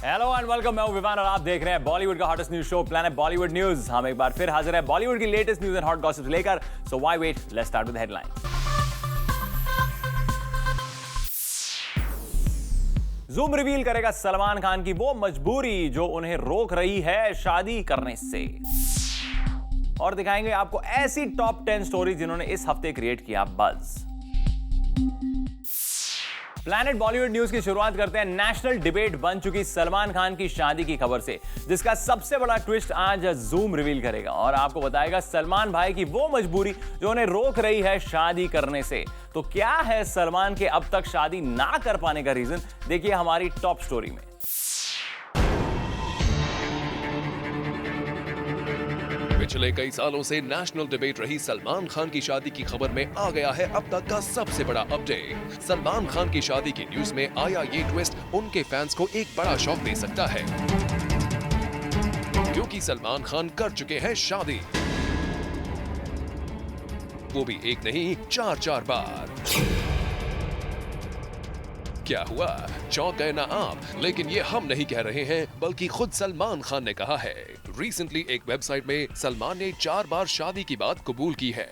Hello and welcome, मैं हूं विवान और आप देख रहे हैं बॉलीवुड का hottest news show planet Bollywood news. हम एक बार फिर हाजिर है बॉलीवुड की latest news and hot gossips लेकर। So why wait, let's start with headlines. Zoom reveal करेगा सलमान खान की वो मजबूरी जो उन्हें रोक रही है शादी करने से, और दिखाएंगे आपको ऐसी टॉप 10 स्टोरी जिन्होंने इस हफ्ते क्रिएट किया बज़। प्लैनेट बॉलीवुड न्यूज की शुरुआत करते हैं नेशनल डिबेट बन चुकी सलमान खान की शादी की खबर से, जिसका सबसे बड़ा ट्विस्ट आज ज़ूम रिवील करेगा और आपको बताएगा सलमान भाई की वो मजबूरी जो उन्हें रोक रही है शादी करने से। तो क्या है सलमान के अब तक शादी ना कर पाने का रीजन, देखिए हमारी टॉप स्टोरी में। पिछले कई सालों से नेशनल डिबेट रही सलमान खान की शादी की खबर में आ गया है अब तक का सबसे बड़ा अपडेट। सलमान खान की शादी की न्यूज में आया ये ट्विस्ट उनके फैंस को एक बड़ा शॉक दे सकता है, क्योंकि सलमान खान कर चुके हैं शादी, वो भी एक नहीं 4 बार। क्या हुआ, चौंक गए ना आप? लेकिन ये हम नहीं कह रहे हैं, बल्कि खुद सलमान खान ने कहा है। रिसेंटली एक वेबसाइट में सलमान ने 4 बार शादी की बात कबूल की है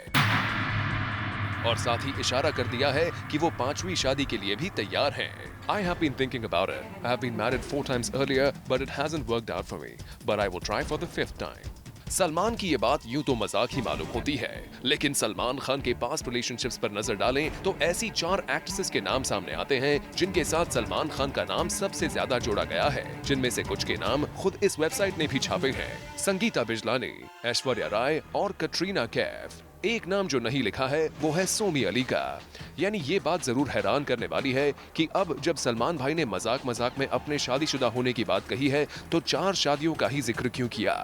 और साथ ही इशारा कर दिया है कि वो 5वीं शादी के लिए भी तैयार हैं। I have been thinking about it. I have been married 4 times earlier, but it hasn't worked out for me. But I will try for the 5th time. Salman की ये बात यूं तो मजाक ही मालूम होती है, लेकिन सलमान खान के पास्ट रिलेशनशिप्स पर नजर डालें तो ऐसी 4 एक्ट्रेसेस के नाम सामने आते हैं जिनके साथ सलमान खान का नाम सबसे ज्यादा जोड़ा गया है, जिनमें से कुछ के नाम खुद इस वेबसाइट ने भी छापे हैं। संगीता बिजलानी, ऐश्वर्या राय और कटरीना कैफ। एक नाम जो नहीं लिखा है वो है सोमी अली का। यानी ये बात जरूर हैरान करने वाली है कि अब जब सलमान भाई ने मजाक मजाक में अपने शादीशुदा होने की बात कही है तो 4 शादियों का ही जिक्र क्यों किया।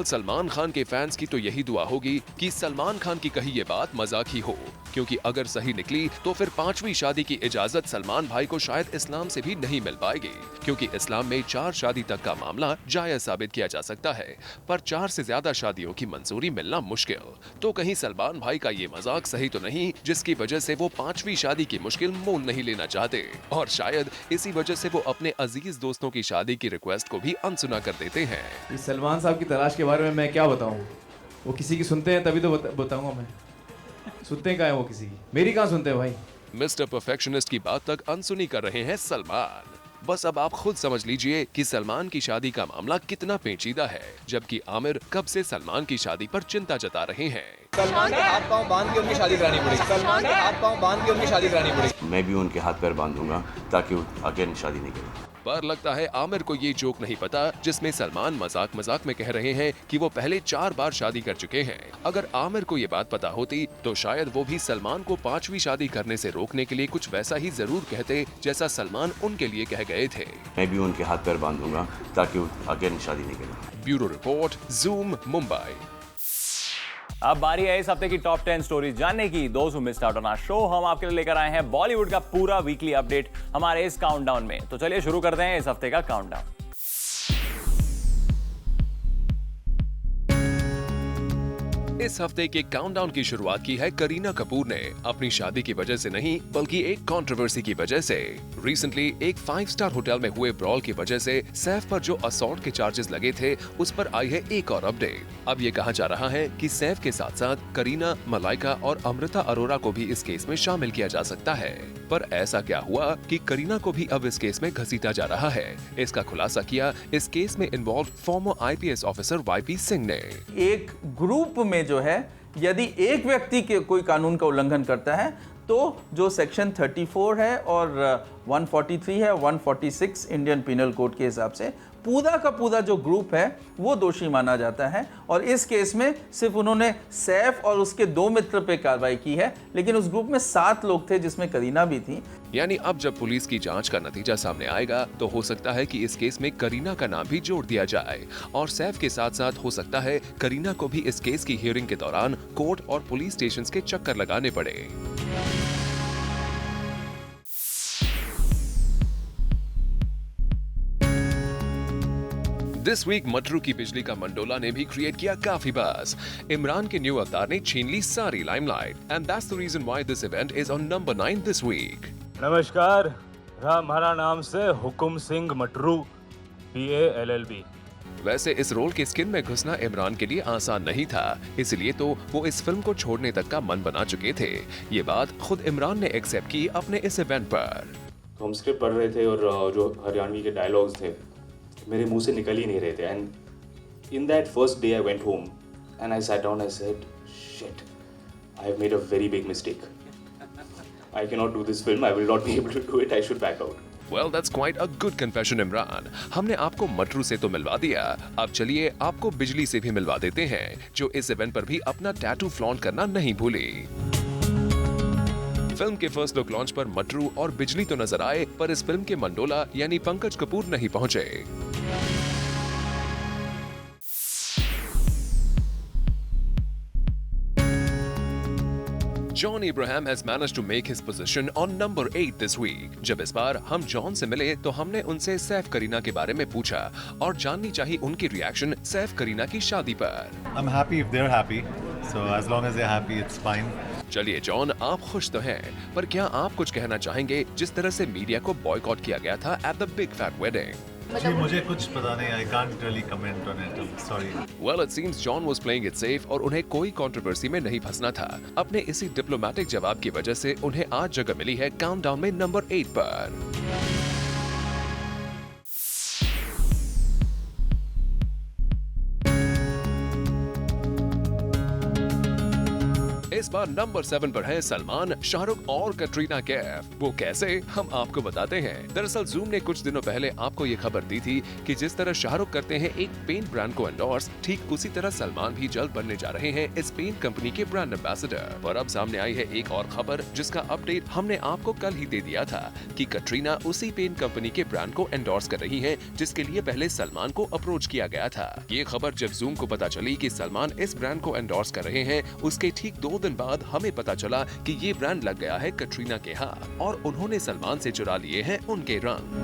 सलमान खान के फैंस की तो यही दुआ होगी कि सलमान खान की कही ये बात मजाक ही हो, क्योंकि अगर सही निकली तो फिर 5वीं शादी की इजाजत सलमान भाई को शायद इस्लाम से भी नहीं मिल पाएगी, क्योंकि इस्लाम में 4 शादी तक का मामला जायज साबित किया जा सकता है, पर 4 से ज्यादा शादियों की मंजूरी मिलना मुश्किल। तो कहीं सलमान भाई का ये मजाक सही तो नहीं, जिसकी वजह से वो 5वीं शादी की मुश्किल मोल नहीं लेना चाहते, और शायद इसी वजह से वो अपने अजीज दोस्तों की शादी की रिक्वेस्ट को भी अनसुना कर देते हैं। सलमान साहब की तलाश के बारे में मैं क्या बताऊं, वो किसी की सुनते हैं तभी तो बताऊंगा मैं। सुनते हैं क्या है वो किसी की, मेरी कहाँ सुनते हैं भाई। मिस्टर परफेक्शनिस्ट की बात तक अनसुनी कर रहे हैं सलमान। बस अब आप खुद समझ लीजिए कि सलमान की शादी का मामला कितना पेचीदा है, जबकि आमिर कब से सलमान की शादी पर चिंता जता रहे हैं। सलमान के हाथ पांव बांध के उनकी शादी करानी पड़ी। सलमान के हाथ पांव बांध के उनकी शादी करानी पड़ी। मैं भी उनके हाथ पैर बांधूंगा ताकि वो अगेन शादी नहीं करें। पर लगता है आमिर को ये जोक नहीं पता जिसमें सलमान मजाक मजाक में कह रहे हैं कि वो पहले 4 बार शादी कर चुके हैं। अगर आमिर को ये बात पता होती तो शायद वो भी सलमान को 5वीं शादी करने से रोकने के लिए कुछ वैसा ही जरूर कहते जैसा सलमान उनके लिए कह गए थे। मैं भी उनके हाथ पैर बांधूंगा ताकि वो अगेन शादी नहीं करें। Bureau report, zoom, Mumbai. अब बारी है इस हफ्ते की टॉप 10 स्टोरीज जानने की। दोस्त who missed out on our show, हम आपके लिए लेकर आए हैं बॉलीवुड का पूरा वीकली अपडेट हमारे इस काउंटडाउन में। तो चलिए शुरू करते हैं इस हफ्ते का काउंटडाउन। इस हफ्ते के काउंटडाउन की शुरुआत की है करीना कपूर ने, अपनी शादी की वजह से नहीं बल्कि एक कंट्रोवर्सी की वजह से। रिसेंटली एक 5 स्टार होटल में हुए ब्रॉल की वजह से सैफ पर जो असॉल्ट के चार्जेस लगे थे उस पर आई है एक और अपडेट। अब ये कहा जा रहा है कि सैफ के साथ साथ करीना, मलाइका और अमृता अरोरा को भी इस केस में शामिल किया जा सकता है। पर ऐसा क्या हुआ कि करीना को भी अब इस केस में घसीटा जा रहा है? इसका खुलासा किया इस केस में involve farmer IPS officer YP Singh ने। एक ग्रुप में जो है यदि एक व्यक्ति के कोई कानून का उल्लंघन करता है तो जो सेक्शन 34 है और 143 है, 146 इंडियन पिनल कोड के हिसाब से पूरा का पूरा जो ग्रुप है वो दोषी माना जाता है। और इस केस में सिर्फ उन्होंने सैफ और उसके 2 मित्र पे कार्रवाई की है, लेकिन उस ग्रुप में 7 लोग थे जिसमें करीना भी थी। यानी अब जब पुलिस की जांच का नतीजा सामने आएगा तो हो सकता है कि इस केस में करीना का नाम भी जोड़ दिया जाए, और सैफ के साथ साथ हो सकता है करीना को भी इस केस की हियरिंग के दौरान कोर्ट और पुलिस स्टेशन के चक्कर लगाने पड़े। दिस वीक मटरू की बिजली का मंडोला ने भी क्रिएट किया काफी बज़। इमरान के न्यू अवतार ने छीन ली सारी limelight, and that's the reason why this event is on number 9 this week. नमस्कार, हमारा नाम से हुकुम सिंह मटरू, PA LLB। वैसे इस रोल के स्किन में घुसना इमरान के लिए आसान नहीं था, इसलिए तो वो इस फिल्म को छोड़ने तक का मन बना चुके थे। ये बात खुद इमरान ने एक्सेप्ट की अपने इस इवेंट पर। तो हम स्क्रिप्ट पढ़ रहे थे और जो हरियाणवी के डायलॉग्स थे मेरे मुंह से निकल ही नहीं रहे थे। And in that first day I went home and I sat down, I said shit, I have made a very big mistake, I can not do this film, I will not be able to do it, I should back out. Well, that's quite a good confession, Imran. हमने आपको मटरू से तो मिलवा दिया, अब चलिए आपको बिजली से भी मिलवा देते हैं, जो इस इवेंट पर भी अपना टैटू फ्लॉन्ट करना नहीं भूली। फिल्म के फर्स्ट लुक लॉन्च पर मटरू और बिजली तो नजर आए, पर इस फिल्म के मंडोला यानी पंकज कपूर नहीं पहुंचे। John Ibrahim has managed to make his position on number 8 this week। जब इस बार हम जॉन से मिले तो हमने उनसे सैफ करीना के बारे में पूछा और जाननी चाहिए उनकी रिएक्शन सैफ करीना की शादी पर। I'm happy if they're happy, so as long as they're happy, it's fine। चलिए जॉन, आप खुश तो हैं, पर क्या आप कुछ कहना चाहेंगे जिस तरह से मीडिया को बॉयकॉट किया गया था at the big fat wedding? जी मुझे कुछ पता नहीं, I can't really comment on it, I'm sorry। Well, it seems John was playing it safe और उन्हें कोई कंट्रोवर्सी में नहीं फंसना था। अपने इसी डिप्लोमेटिक जवाब की वजह से उन्हें आज जगह मिली है काउंटडाउन में नंबर 8 पर। इस बार नंबर 7 पर है सलमान, शाहरुख और कटरीना कैफ। वो कैसे, हम आपको बताते हैं। दरअसल जूम ने कुछ दिनों पहले आपको ये खबर दी थी कि जिस तरह शाहरुख करते हैं एक पेंट ब्रांड को एंडोर्स, ठीक उसी तरह सलमान भी जल्द बनने जा रहे हैं इस पेंट कंपनी के ब्रांड एम्बेसडर। पर अब सामने आई है एक और खबर जिसका अपडेट हमने आपको कल ही दे दिया था कि कटरीना उसी पेंट कंपनी के ब्रांड को एंडोर्स कर रही है जिसके लिए पहले सलमान को अप्रोच किया गया था। ये खबर जब जूम को पता चली कि सलमान इस ब्रांड को एंडोर्स कर रहे हैं, उसके ठीक 2 दिन बाद हमें पता चला कि ये ब्रांड लग गया है कटरीना के हाथ और उन्होंने सलमान से चुरा लिए हैं उनके रंग।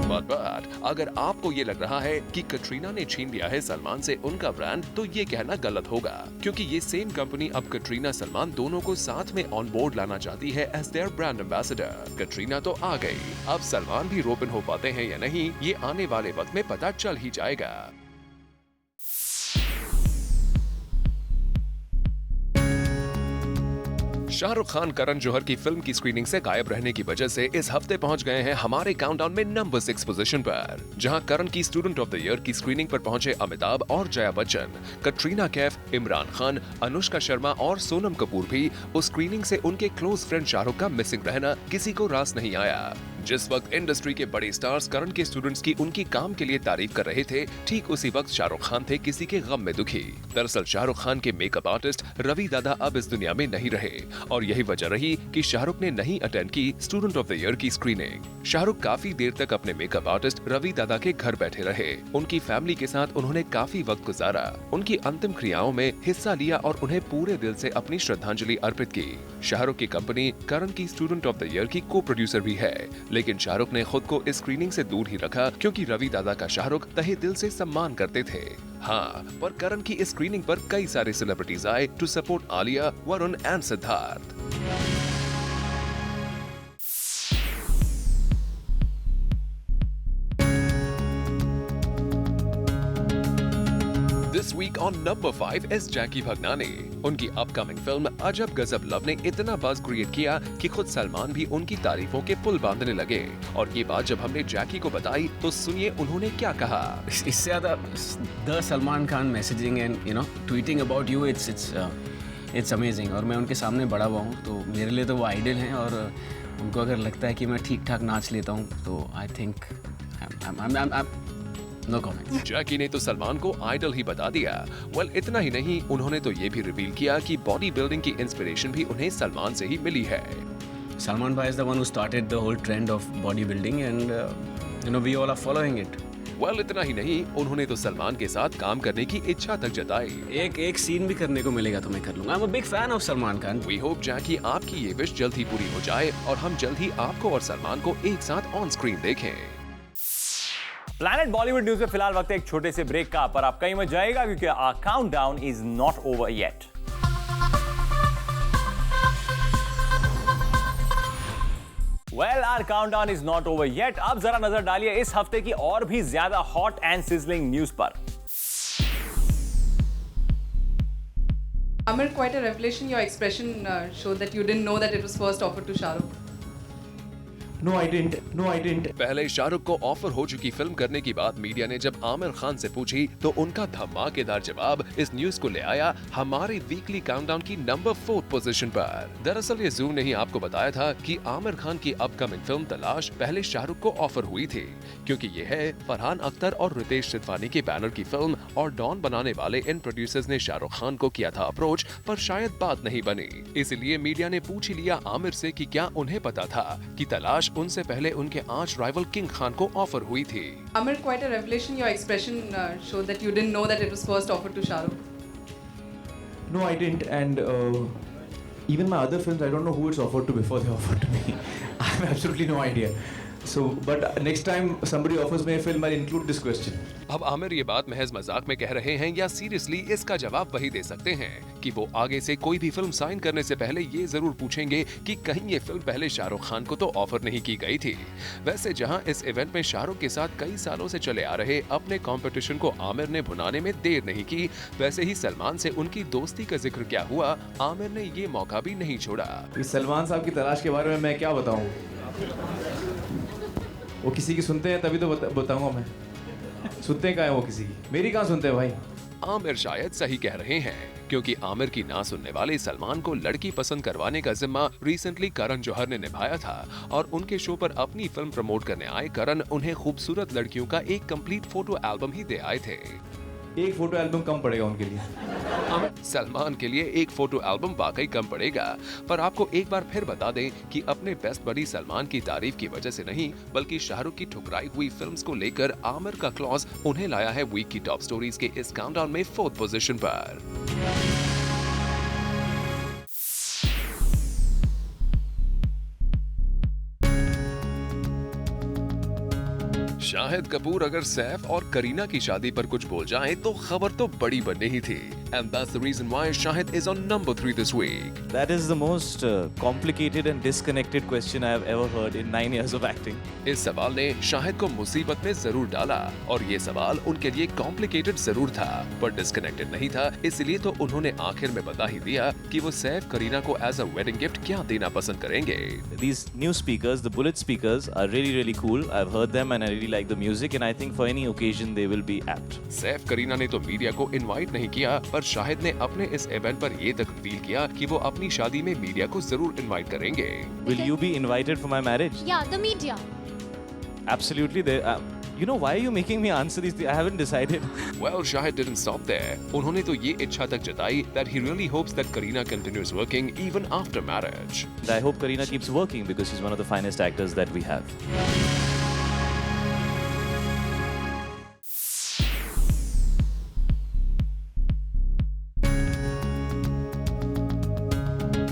बट अगर आपको ये लग रहा है कि कटरीना ने छीन लिया है सलमान से उनका ब्रांड, तो ये कहना गलत होगा, क्योंकि ये सेम कंपनी अब कटरीना सलमान दोनों को साथ में ऑन बोर्ड लाना चाहती है as their brand ambassador. Katrina तो आ गई, अब सलमान भी रोपन हो पाते हैं या नहीं, ये आने वाले वक्त में पता चल ही जाएगा। शाहरुख खान करण जौहर की फिल्म की स्क्रीनिंग से गायब रहने की वजह से इस हफ्ते पहुंच गए हैं हमारे काउंटडाउन में नंबर 6 पोजीशन पर, जहां करण की स्टूडेंट ऑफ द ईयर की स्क्रीनिंग पर पहुंचे अमिताभ और जया बच्चन, कटरीना कैफ, इमरान खान, अनुष्का शर्मा और सोनम कपूर भी उस स्क्रीनिंग से उनके क्लोज फ्रेंड शाहरुख का मिसिंग रहना किसी को रास नहीं आया। जिस वक्त इंडस्ट्री के बड़े स्टार्स करण के स्टूडेंट्स की उनकी काम के लिए तारीफ कर रहे थे, ठीक उसी वक्त शाहरुख खान थे किसी के गम में दुखी। दरअसल शाहरुख खान के मेकअप आर्टिस्ट रवि दादा अब इस दुनिया में नहीं रहे और यही वजह रही कि शाहरुख ने नहीं अटेंड की स्टूडेंट ऑफ द ईयर की स्क्रीनिंग। शाहरुख काफी देर तक अपने मेकअप आर्टिस्ट रवि दादा के घर बैठे रहे, उनकी फैमिली के साथ उन्होंने काफी वक्त गुजारा, उनकी अंतिम क्रियाओं में हिस्सा लिया और उन्हें पूरे दिल से अपनी श्रद्धांजलि अर्पित की। शाहरुख की कंपनी करण की स्टूडेंट ऑफ द ईयर की को प्रोड्यूसर भी है, लेकिन शाहरुख ने खुद को इस स्क्रीनिंग से दूर ही रखा क्योंकि रवि दादा का शाहरुख तहे दिल से सम्मान करते थे। हाँ, पर करण की इस स्क्रीनिंग पर कई सारे सेलिब्रिटीज आए to support Alia, Varun and Siddharth. This week on number 5 is Jackky Bhagnani. उनकी अपकमिंग फिल्म अजब गजब लव ने इतना बज़ क्रिएट किया कि खुद सलमान भी उनकी तारीफों के पुल बांधने लगे। और ये बात जब हमने जैकी को बताई तो सुनिए उन्होंने क्या कहा। इससे ज़्यादा the Salman Khan messaging and tweeting about you, it's amazing. और मैं उनके सामने बड़ा हुआ हूँ, तो मेरे लिए तो वो आइडल हैं और उनको अगर लगता है कि मैं ठीक ठाक नाच लेता हूँ तो आई थिंक नो कमेंट। जैकी ने तो सलमान को आइडल ही बता दिया। वेल, इतना ही नहीं, उन्होंने तो ये भी रिवील किया कि बॉडी बिल्डिंग की इंस्पिरेशन भी उन्हें सलमान से ही मिली है। सलमान भाई is the one who started the whole trend of body building and we all are following it. Well, इतना ही नहीं, उन्होंने तो सलमान के साथ काम करने की इच्छा तक जताई। एक सीन भी करने को मिलेगा तो मैं कर लूंगा। I am a big fan of Salman Khan. We hope Jackie आपकी ये विश जल्द ही पूरी हो जाए और हम जल्द ही आपको और सलमान को एक साथ ऑन स्क्रीन देखें। प्लैनेट बॉलीवुड न्यूज में फिलहाल वक्त है एक छोटे से ब्रेक का, पर आप कहीं मत जाएगा क्योंकि our countdown is not over yet. Star countdown is not over yet. अब जरा नजर डालिए इस हफ्ते की और भी ज्यादा हॉट एंड सिजलिंग न्यूज पर। Amir, quite a revelation. Your expression showed that you didn't know that it was first offered to Shah Rukh. No, I didn't. पहले शाहरुख को ऑफर हो चुकी फिल्म करने की बात मीडिया ने जब आमिर खान से पूछी तो उनका धमाकेदार जवाब इस न्यूज को ले आया हमारे वीकली काउंटडाउन की नंबर 4 पोजीशन पर। दरअसल ये जूम ने ही आपको बताया था कि आमिर खान की अपकमिंग फिल्म तलाश पहले शाहरुख को ऑफर हुई थी, क्योंकि ये है फरहान अख्तर और रितेश सिद्धवानी के बैनर की फिल्म और डॉन बनाने वाले इन प्रोड्यूसर्स ने शाहरुख खान को किया था अप्रोच, पर शायद बात नहीं बनी। इसलिए मीडिया ने पूछ लिया आमिर से कि क्या उन्हें पता था कि तलाश उनसे पहले उनके आर्च राइवल किंग खान को ऑफर हुई थी। Amir, quite a revelation. Your expression showed that you didn't know that it was first offered to Shah Rukh. No, I didn't. And even my other films, I don't know who it's offered to before they offered to me. I have absolutely no idea. So, but next time somebody offers me a film, I'll include this question. अब आमिर ये बात महज मजाक में कह रहे हैं या सीरियसली, इसका जवाब वही दे सकते हैं कि वो आगे से कोई भी फिल्म साइन करने से पहले ये जरूर पूछेंगे कि कहीं ये फिल्म पहले शाहरुख खान को तो ऑफर नहीं की गई थी। वैसे जहां इस इवेंट में शाहरुख के साथ कई सालों से चले आ रहे अपने कंपटीशन को आमिर ने भुनाने में देर नहीं की, वैसे ही सलमान से उनकी दोस्ती का जिक्र क्या हुआ, आमिर ने ये मौका भी नहीं छोड़ा। इस सलमान साहब की तलाश के बारे में मैं क्या बताऊं? वो किसी की सुनते हैं तभी तो बताऊंगा मैं। सुनते कहाँ है वो किसी की? मेरी कहाँ सुनते हैं भाई? आमिर शायद सही कह रहे हैं, क्योंकि आमिर की ना सुनने वाले सलमान को लड़की पसंद करवाने का जिम्मा रिसेंटली करण जौहर ने निभाया था, और उनके शो पर अपनी फिल्म प्रमोट करने आए करण उन्हें खूबसूरत लड़कियों का एक कंप्लीट फोटो एल्बम ही दे आए थे। एक फोटो एल्बम कम पड़ेगा उनके लिए। सलमान के लिए एक फोटो एल्बम वाकई कम पड़ेगा, पर आपको एक बार फिर बता दें कि अपने बेस्ट बडी सलमान की तारीफ की वजह से नहीं, बल्कि शाहरुख की ठुकराई हुई फिल्म्स को लेकर आमिर का क्लॉज उन्हें लाया है वीक की टॉप स्टोरीज के इस काउंटडाउन में 4th पोजीशन पर। शाहिद कपूर अगर सैफ और करीना की शादी पर कुछ बोल जाए तो खबर तो बड़ी बननी ही थी। And that's the reason why Shahid is on number 3 this week. That is the most complicated and disconnected question I have ever heard in 9 years of acting. इस सवाल ने शाहिद को मुसीबत में जरूर डाला, और ये सवाल उनके लिए कॉम्प्लिकेटेड जरूर था पर डिस्कनेक्टेड नहीं था, इसलिए तो उन्होंने आखिर में बता ही दिया कि वो सैफ करीना को एज अ वेडिंग गिफ्ट क्या देना पसंद करेंगे। These new speakers, the Bullet speakers, are really cool. I've heard them and I really like the music, and I think for any occasion they will be apt. Saif Kareena ने तो media को invite नहीं किया, पर शाहिद ने अपने इस इवेंट पर ये तक रिवील किया कि वो अपनी शादी में मीडिया को जरूर इनवाइट करेंगे। Will you be invited for my marriage? Yeah, the media. Absolutely. You know, why are you making me answer these things? I haven't decided. Well, Shahid didn't stop there. उन्होंने तो ये इच्छा तक जताई that he really hopes that Kareena continues working even after marriage. I hope Kareena keeps working because she's one of the finest actors that we have.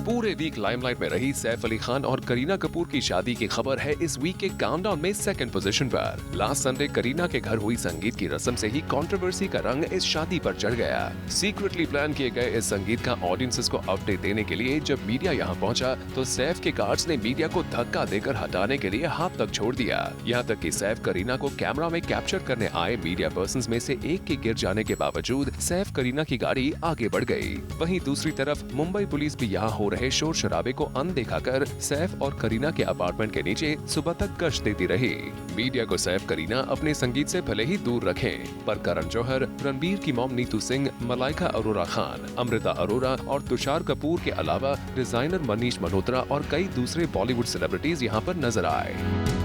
पूरे week limelight में रही सैफ अली खान और करीना कपूर की शादी की खबर है इस वीक के काउंटडाउन में 2nd पोजीशन पर। लास्ट संडे करीना के घर हुई संगीत की रस्म से ही कंट्रोवर्सी का रंग इस शादी पर चढ़ गया। सीक्रेटली प्लान किए गए इस संगीत का ऑडियंसेस को अपडेट देने के लिए जब मीडिया यहाँ पहुंचा तो सैफ के गार्ड्स ने मीडिया को धक्का देकर हटाने के लिए हाथ तक छोड़ दिया। यहाँ तक कि सैफ करीना को कैमरा में कैप्चर करने आए मीडिया पर्संस में से एक के गिर जाने के बावजूद सैफ करीना की गाड़ी आगे बढ़ गई। वहीं दूसरी तरफ मुंबई पुलिस भी यहाँ हो रहे शोर शराबे को अनदेखा कर सैफ और करीना के अपार्टमेंट के नीचे सुबह तक गश्त देती रही। मीडिया को सैफ करीना अपने संगीत से भले ही दूर रखें, पर करण जौहर, रणबीर की मॉम नीतू सिंह, मलाइका अरोरा खान, अमृता अरोरा और तुषार कपूर के अलावा डिजाइनर मनीष मल्होत्रा और कई दूसरे बॉलीवुड सेलिब्रिटीज यहाँ पर नजर आए।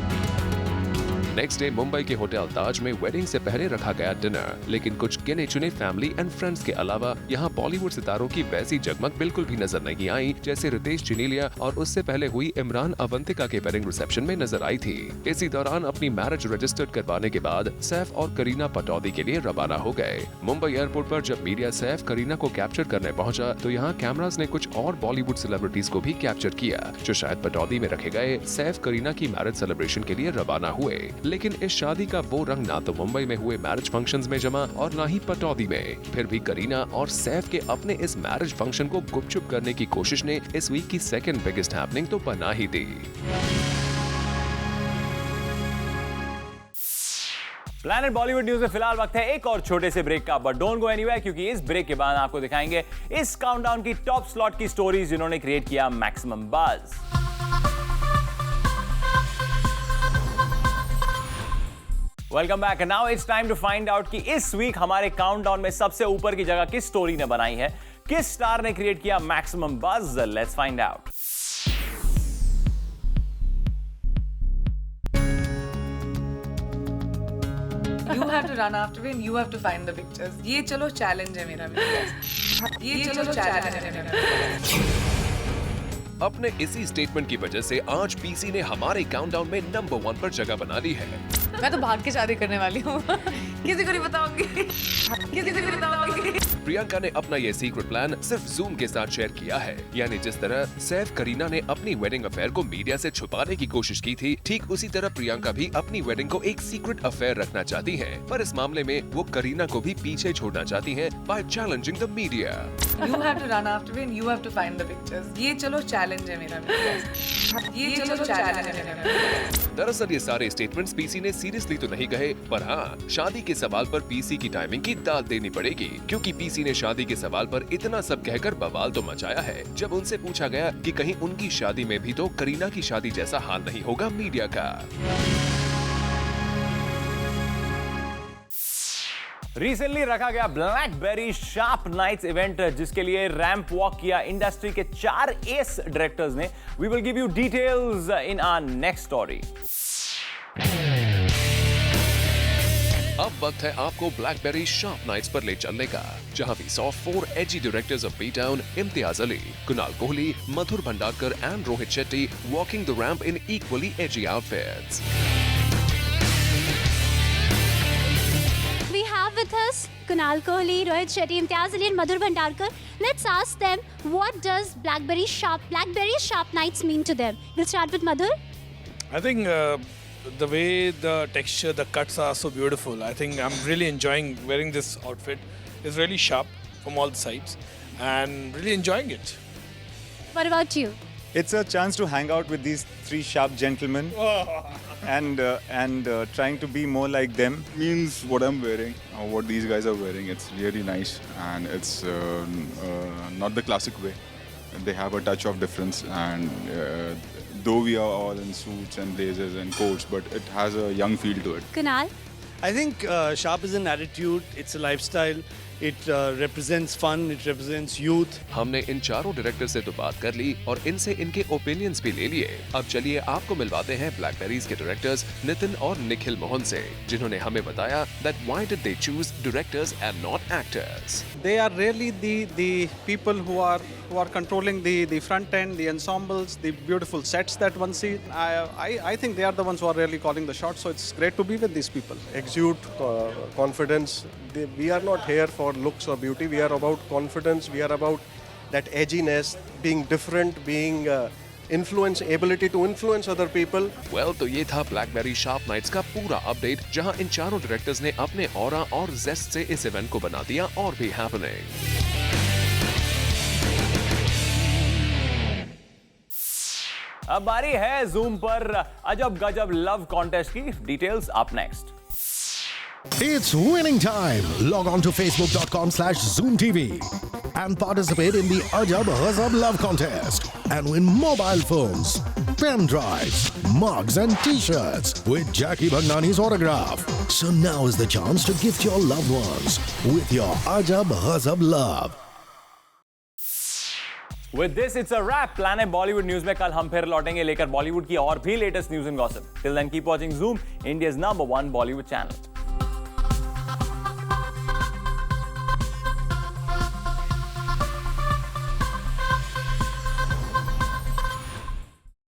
नेक्स्ट डे मुंबई के होटल ताज में वेडिंग से पहले रखा गया डिनर, लेकिन कुछ गिने चुने फैमिली एंड फ्रेंड्स के अलावा यहाँ बॉलीवुड सितारों की वैसी जगमग बिल्कुल भी नजर नहीं आई जैसे रितेश चिनीलिया और उससे पहले हुई इमरान अवंतिका के वेडिंग रिसेप्शन में नजर आई थी। इसी दौरान अपनी मैरिज रजिस्टर्ड करवाने के बाद सैफ और करीना पटौदी के लिए रवाना हो गए। मुंबई एयरपोर्ट पर जब मीडिया सैफ करीना को कैप्चर करने पहुंचा तो यहाँ कैमरास ने कुछ और बॉलीवुड सेलिब्रिटीज को भी कैप्चर किया जो शायद पटौदी में रखे गए सैफ करीना की मैरिज सेलिब्रेशन के लिए रवाना हुए। लेकिन इस शादी का वो रंग ना तो मुंबई में हुए मैरिज फंक्शंस में जमा और ना ही पटौदी में। फिर भी करीना और सैफ के अपने इस मैरिज फंक्शन को गुपचुप करने की कोशिश ने इस वीक की 2nd बिगेस्ट हैपनिंग तो बना ही दी। प्लैनेट बॉलीवुड न्यूज में फिलहाल वक्त है एक और छोटे से ब्रेक का, बट डोंट गो एनीवेयर क्योंकि इस ब्रेक के बाद आपको दिखाएंगे इस काउंटडाउन की टॉप स्लॉट की स्टोरीज जिन्होंने क्रिएट किया maximum buzz. Welcome back. Now it's time to find out कि इस वीक हमारे काउंटडाउन में सबसे ऊपर की जगह किस स्टोरी ने बनाई है, किस स्टार ने क्रिएट किया maximum buzz. Let's find out. You have to run after me and you have to find the pictures. ये चलो चैलेंज है मेरा ये चलो चैलेंज है मेरा। अपने इसी स्टेटमेंट की वजह से आज पीसी ने हमारे काउंटडाउन में नंबर 1 पर जगह बना ली है। मैं तो भाग के शादी करने वाली हूँ। किसी को नहीं बताऊंगी। किसी को नहीं बताऊंगी। प्रियंका ने अपना ये सीक्रेट प्लान सिर्फ जूम के साथ शेयर किया है। यानी जिस तरह सैफ करीना ने अपनी वेडिंग अफेयर को मीडिया से छुपाने की कोशिश की थी, ठीक उसी तरह प्रियंका भी अपनी वेडिंग को एक सीक्रेट अफेयर रखना चाहती हैं। पर इस मामले में वो करीना को भी पीछे छोड़ना चाहती हैं by challenging the media. You have to run after me and you have to find the pictures. ये चलो चैलेंज है मेरा ये चलो चैलेंज है मेरा। दरअसल ये सारे स्टेटमेंट्स पीसी ने सीरियसली तो नहीं कहे, पर हाँ, शादी के सवाल पर पीसी की टाइमिंग की दाद देनी पड़ेगी, क्योंकि पीसी ने शादी के सवाल पर इतना सब कहकर बवाल तो मचाया है। जब उनसे पूछा गया कि कहीं उनकी शादी में भी तो करीना की शादी जैसा हाल नहीं होगा मीडिया का। रिसेंटली रखा गया ब्लैकबेरी शार्प नाइट्स इवेंट, जिसके लिए रैंप वॉक किया इंडस्ट्री के 4 एस डायरेक्टर्स ने। We will give you details in our next story. अब वक्त है आपको ब्लैकबेरी शार्प नाइट्स पर ले चलने का, जहां we saw 4 edgy directors of B town, Imtiaz Ali, Kunal Kohli, Madhur Bhandarkar and Rohit Shetty walking the ramp in equally edgy outfits. We have with us Kunal Kohli, Rohit Shetty, Imtiaz Ali and Madhur Bhandarkar. Let's ask them, what does Blackberry Sharp Nights mean to them? We'll start with Madhur. I think the way the texture, the cuts are so beautiful. I think I'm really enjoying wearing this outfit. It's really sharp from all the sides and really enjoying it. What about you? It's a chance to hang out with these 3 sharp gentlemen and trying to be more like them. Means what I'm wearing, what these guys are wearing. It's really nice and it's not the classic way. They have a touch of difference, and though we are all in suits and blazers and coats, but it has a young feel to it. Kunal? I think sharp is an attitude, it's a lifestyle. It represents fun, it represents youth. हमने इन चारों director से तो बात कर ली और इनसे इनके opinions भी ले लिए। अब चलिए आपको मिलवाते हैं ब्लैकबेरीज के डायरेक्टर्स नितिन और निखिल मोहन से, जिन्होंने हमें बताया that why did they choose directors and not actors. They are really the people who are controlling the front end, the ensembles, the beautiful sets that one sees. I think they are the ones who are really calling the shots. So it's great to be with these people. Exude confidence. We are not here for looks or beauty. We are about confidence. We are about that edginess, being different, being ability to influence other people. Well, तो ये था blackberry sharp nights का पूरा update, जहां इन चारों directors ने अपने aura और जेस्ट से इस इवेंट को बना दिया और भी हैपनिंग। अब बारी है जूम पर अजब गजब लव कॉन्टेस्ट की। Details up next. It's winning time. Log on to facebook.com/ZoomTV and participate in the Ajab Hazab Love Contest and win mobile phones, pen drives, mugs and t-shirts with Jackie Bhagnani's autograph. So now is the chance to gift your loved ones with your Ajab Hazab love. With this, it's a wrap. Planet Bollywood news में कल हम फिर लौटेंगे लेकर बॉलीवुड की और भी latest news and gossip. Till then, keep watching Zoom, India's #1 Bollywood channel.